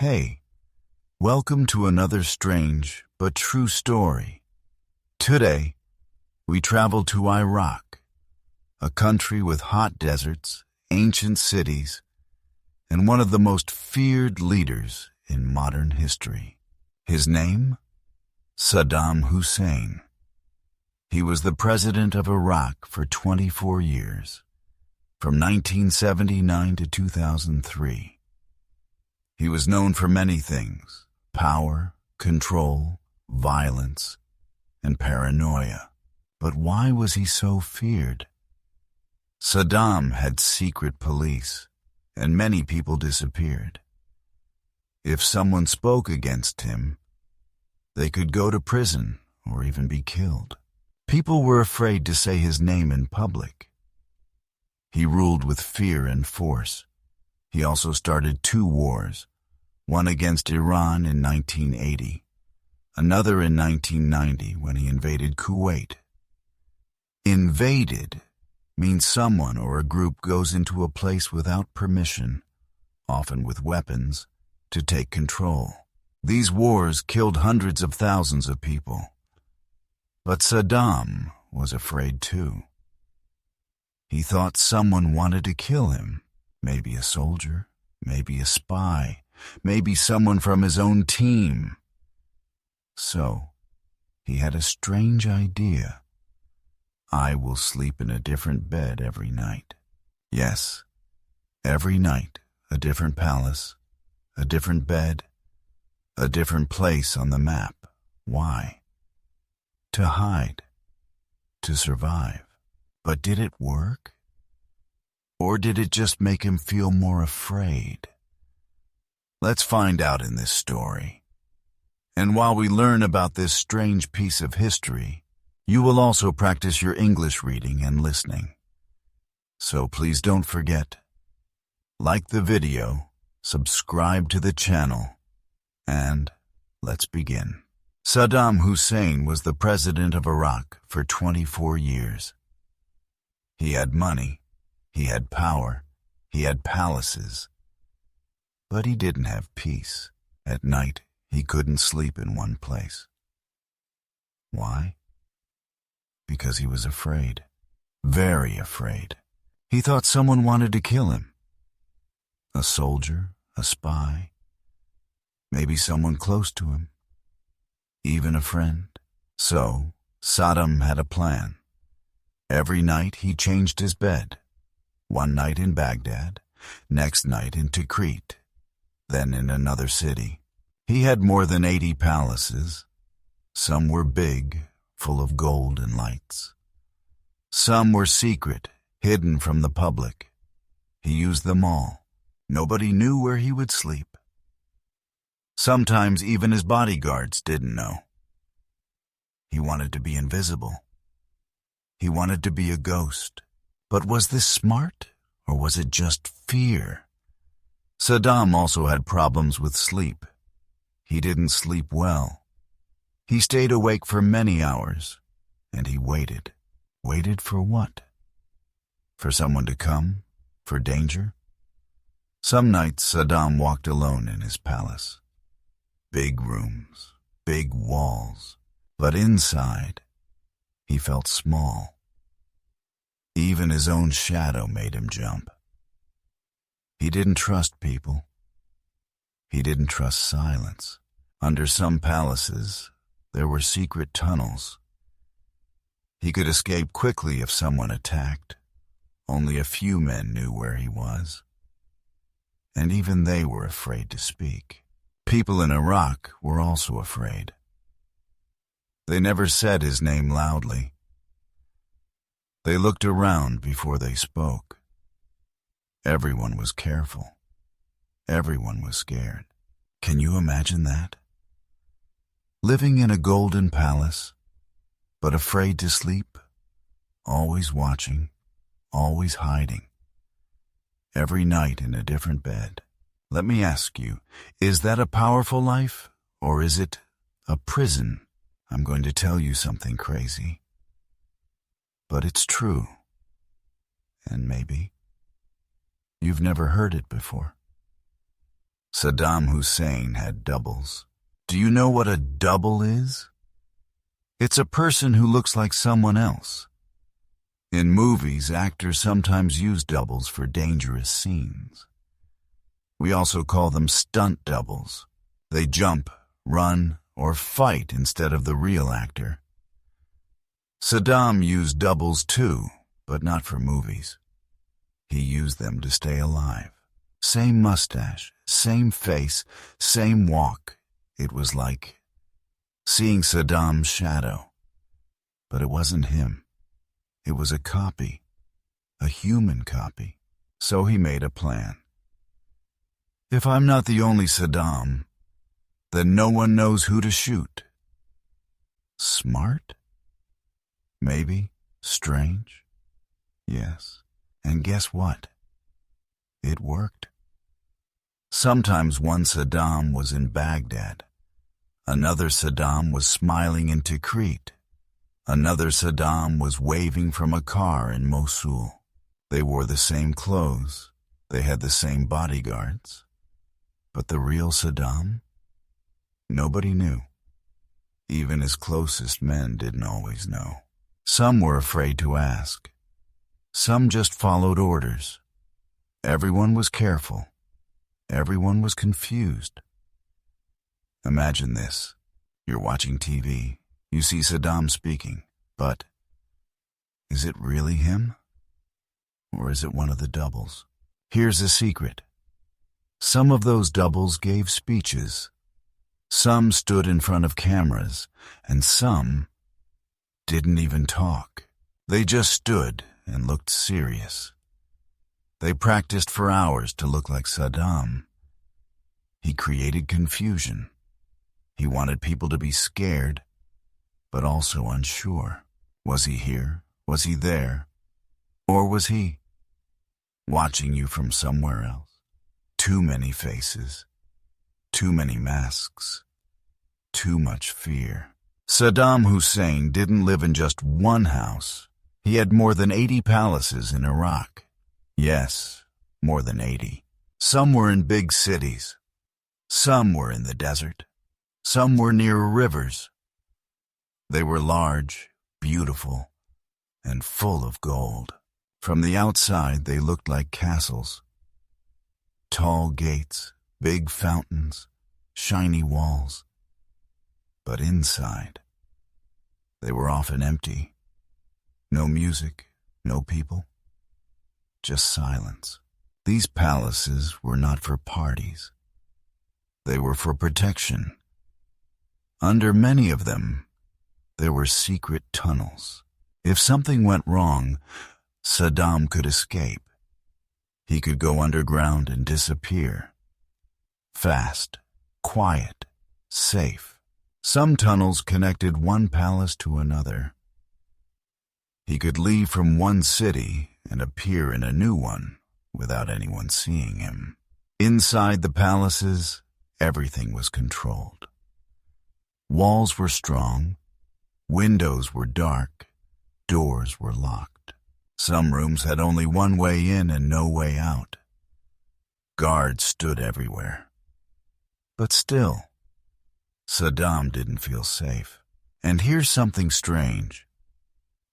Hey, welcome to another strange but true story. Today, we travel to Iraq, a country with hot deserts, ancient cities, and one of the most feared leaders in modern history. His name? Saddam Hussein. He was the president of Iraq for 24 years, from 1979 to 2003. He was known for many things: power, control, violence, and paranoia. But why was he so feared? Saddam had secret police, and many people disappeared. If someone spoke against him, they could go to prison or even be killed. People were afraid to say his name in public. He ruled with fear and force. He also started 2 wars, one against Iran in 1980, another in 1990 when he invaded Kuwait. Invaded means someone or a group goes into a place without permission, often with weapons, to take control. These wars killed hundreds of thousands of people. But Saddam was afraid too. He thought someone wanted to kill him, maybe a soldier, maybe a spy, maybe someone from his own team. So, he had a strange idea. I will sleep in a different bed every night. Yes, every night, a different palace, a different bed, a different place on the map. Why? To hide, to survive. But did it work? Or did it just make him feel more afraid? Let's find out in this story. And while we learn about this strange piece of history, you will also practice your English reading and listening. So please don't forget, like the video, subscribe to the channel, and let's begin. Saddam Hussein was the president of Iraq for 24 years. He had money, he had power, he had palaces. But he didn't have peace. At night, he couldn't sleep in one place. Why? Because he was afraid. Very afraid. He thought someone wanted to kill him. A soldier, a spy, maybe someone close to him, even a friend. So, Saddam had a plan. Every night he changed his bed. One night in Baghdad, next night in Tikrit, then in another city. He had more than 80 palaces. Some were big, full of gold and lights. Some were secret, hidden from the public. He used them all. Nobody knew where he would sleep. Sometimes even his bodyguards didn't know. He wanted to be invisible. He wanted to be a ghost. But was this smart, or was it just fear? Saddam also had problems with sleep. He didn't sleep well. He stayed awake for many hours, and he waited. Waited for what? For someone to come? For danger? Some nights Saddam walked alone in his palace. Big rooms, big walls, but inside, he felt small. Even his own shadow made him jump. He didn't trust people. He didn't trust silence. Under some palaces, there were secret tunnels. He could escape quickly if someone attacked. Only a few men knew where he was. And even they were afraid to speak. People in Iraq were also afraid. They never said his name loudly. They looked around before they spoke. Everyone was careful. Everyone was scared. Can you imagine that? Living in a golden palace, but afraid to sleep, always watching, always hiding. Every night in a different bed. Let me ask you, is that a powerful life, or is it a prison? I'm going to tell you something crazy. But it's true. And maybe you've never heard it before. Saddam Hussein had doubles. Do you know what a double is? It's a person who looks like someone else. In movies, actors sometimes use doubles for dangerous scenes. We also call them stunt doubles. They jump, run, or fight instead of the real actor. Saddam used doubles too, but not for movies. He used them to stay alive. Same mustache, same face, same walk. It was like seeing Saddam's shadow. But it wasn't him. It was a copy, a human copy. So he made a plan. If I'm not the only Saddam, then no one knows who to shoot. Smart? Maybe. Strange? Yes. And guess what? It worked. Sometimes one Saddam was in Baghdad. Another Saddam was smiling in Tikrit. Another Saddam was waving from a car in Mosul. They wore the same clothes. They had the same bodyguards. But the real Saddam? Nobody knew. Even his closest men didn't always know. Some were afraid to ask. Some just followed orders. Everyone was careful. Everyone was confused. Imagine this. You're watching TV. You see Saddam speaking. But is it really him? Or is it one of the doubles? Here's a secret. Some of those doubles gave speeches. Some stood in front of cameras, and some didn't even talk. They just stood and looked serious. They practiced for hours to look like Saddam. He created confusion. He wanted people to be scared, but also unsure. Was he here? Was he there? Or was he watching you from somewhere else? Too many faces. Too many masks. Too much fear. Saddam Hussein didn't live in just one house. He had more than 80 palaces in Iraq. Yes, more than 80. Some were in big cities. Some were in the desert. Some were near rivers. They were large, beautiful, and full of gold. From the outside, they looked like castles. Tall gates, big fountains, shiny walls. But inside, they were often empty. No music, no people. Just silence. These palaces were not for parties. They were for protection. Under many of them, there were secret tunnels. If something went wrong, Saddam could escape. He could go underground and disappear. Fast, quiet, safe. Some tunnels connected one palace to another. He could leave from one city and appear in a new one without anyone seeing him. Inside the palaces, everything was controlled. Walls were strong, windows were dark, doors were locked. Some rooms had only one way in and no way out. Guards stood everywhere. But still, Saddam didn't feel safe. And here's something strange.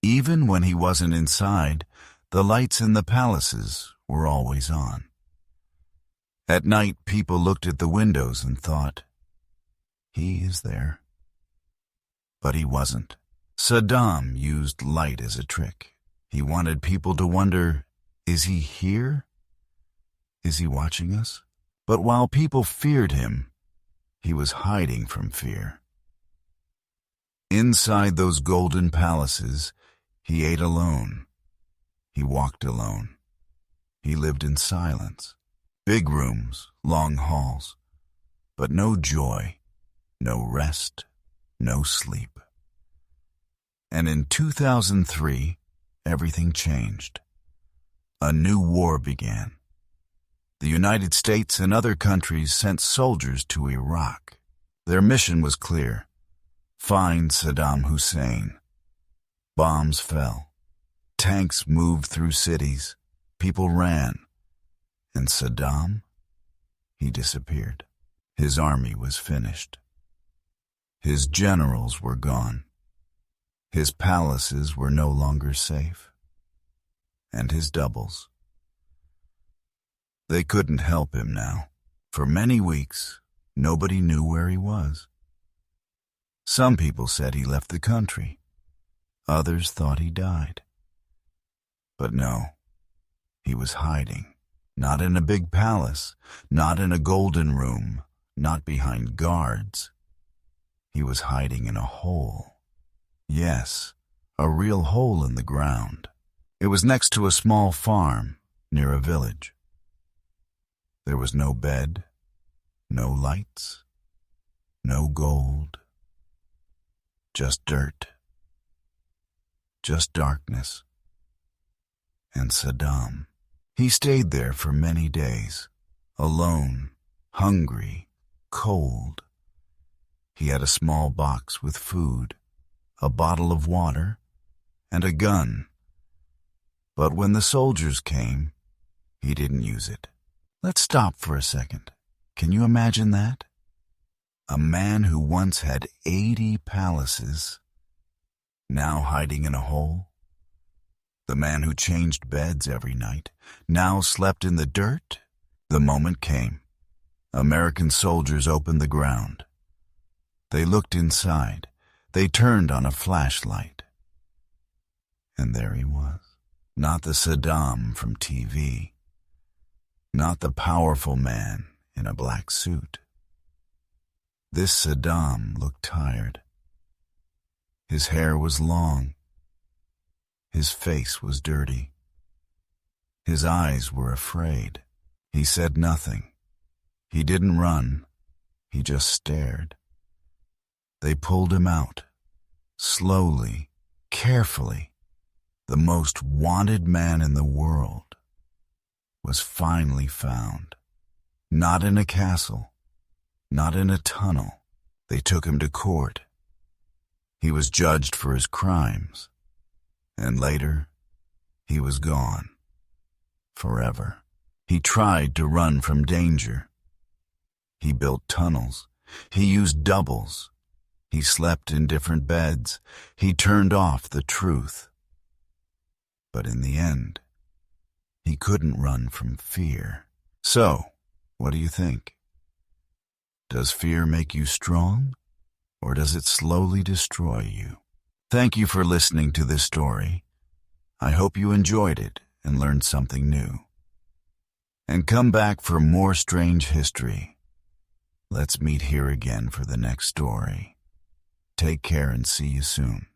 Even when he wasn't inside, the lights in the palaces were always on. At night, people looked at the windows and thought, he is there. But he wasn't. Saddam used light as a trick. He wanted people to wonder, is he here? Is he watching us? But while people feared him, he was hiding from fear. Inside those golden palaces, he ate alone. He walked alone. He lived in silence. Big rooms, long halls, but no joy, no rest, no sleep. And in 2003, everything changed. A new war began. The United States and other countries sent soldiers to Iraq. Their mission was clear: find Saddam Hussein. Bombs fell. Tanks moved through cities. People ran. And Saddam? he disappeared. His army was finished. His generals were gone. His palaces were no longer safe. And his doubles. They couldn't help him now. For many weeks, nobody knew where he was. Some people said he left the country. Others thought he died. But no, he was hiding. Not in a big palace, not in a golden room, not behind guards. He was hiding in a hole. Yes, a real hole in the ground. It was next to a small farm near a village. There was no bed, no lights, no gold. Just dirt. Just darkness. And Saddam. He stayed there for many days, alone, hungry, cold. He had a small box with food, a bottle of water, and a gun. But when the soldiers came, he didn't use it. Let's stop for a second. Can you imagine that? A man who once had 80 palaces, now hiding in a hole. The man who changed beds every night, now slept in the dirt. The moment came. American soldiers opened the ground. They looked inside. They turned on a flashlight. And there he was. Not the Saddam from TV. Not the powerful man in a black suit. This Saddam looked tired. His hair was long. His face was dirty. His eyes were afraid. He said nothing. He didn't run. He just stared. They pulled him out. Slowly, carefully. The most wanted man in the world was finally found. Not in a castle. Not in a tunnel. They took him to court. He was judged for his crimes. And later, he was gone. Forever. He tried to run from danger. He built tunnels. He used doubles. He slept in different beds. He turned off the truth. But in the end, he couldn't run from fear. So, what do you think? Does fear make you strong, or does it slowly destroy you? Thank you for listening to this story. I hope you enjoyed it and learned something new. And come back for more strange history. Let's meet here again for the next story. Take care and see you soon.